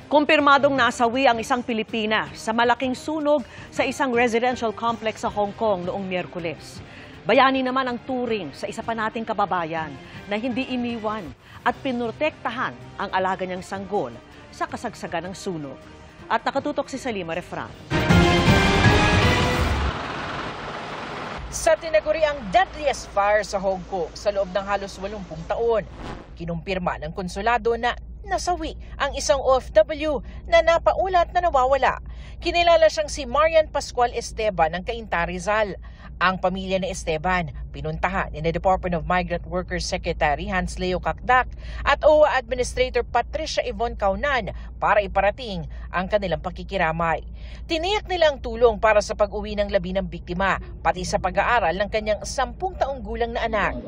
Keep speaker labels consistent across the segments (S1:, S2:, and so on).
S1: Kumpirmadong nasawi ang isang Pilipina sa malaking sunog sa isang residential complex sa Hong Kong noong Miyerkules. Bayani naman ang turing sa isa pa nating kababayan na hindi iniwan at pinrotektahan ang alaga niyang sanggol sa kasagsagan ng sunog. At nakatutok si Salima Refran.
S2: Sa tinaguriang deadliest fire sa Hong Kong sa loob ng halos 80 taon, kinumpirma ng konsulado na nasawi ang isang OFW na napaulat na nawawala. Kinilala siyang si Marian Pascual Esteban ng Cainta, Rizal. Ang pamilya ni Esteban pinuntahan ni Department of Migrant Workers Secretary Hans Leo Cacdac at OWA Administrator Patricia Yvonne Caunan para iparating ang kanilang pakikiramay. Tiniyak nila ang tulong para sa pag-uwi ng labi ng biktima, pati sa pag-aaral ng kanyang 10 taong gulang na anak.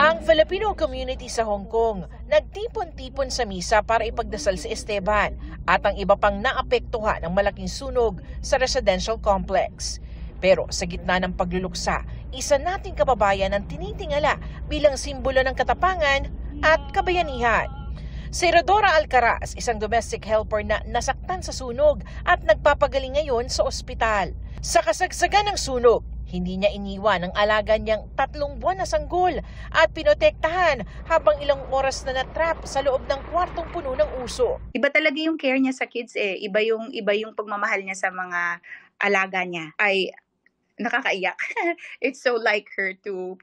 S2: Ang Filipino community sa Hong Kong nagtipon-tipon sa misa para ipagdasal si Esteban at ang iba pang naapektuhan ng malaking sunog sa residential complex. Pero sa gitna ng pagluluksa, isa nating kababayan ang tinitingala bilang simbolo ng katapangan at kabayanihan. Si Rodora Alcaraz, isang domestic helper na nasaktan sa sunog at nagpapagaling ngayon sa ospital. Sa kasagsagan ng sunog, hindi niya iniwan ang alaga niyang 3 buwan na sanggol at pinotektahan habang ilang oras na natrap sa loob ng kwartong puno ng uso.
S3: Iba talaga yung care niya sa kids eh. Iba yung pagmamahal niya sa mga alaga niya. Ay nakakaiyak. It's so like her to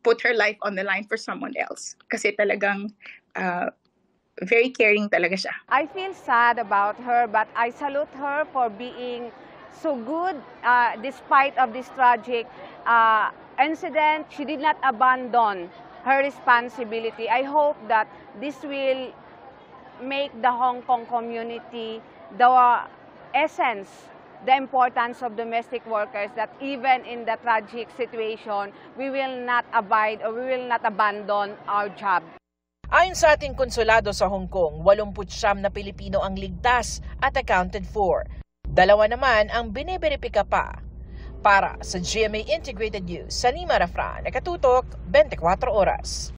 S3: put her life on the line for someone else. Kasi talagang very caring talaga siya.
S4: I feel sad about her, but I salute her for being so good despite of this tragic incident. She did not abandon her responsibility. I hope that this will make the Hong Kong community the essence, the importance of domestic workers, that even in the tragic situation, we will not abide or we will not abandon our job.
S2: Ayon sa ating konsulado sa Hong Kong, 89 na Pilipino ang ligtas at accounted for. 2 naman ang biniberipika pa. Para sa GMA Integrated News, Salima Refran, nakatutok 24 oras.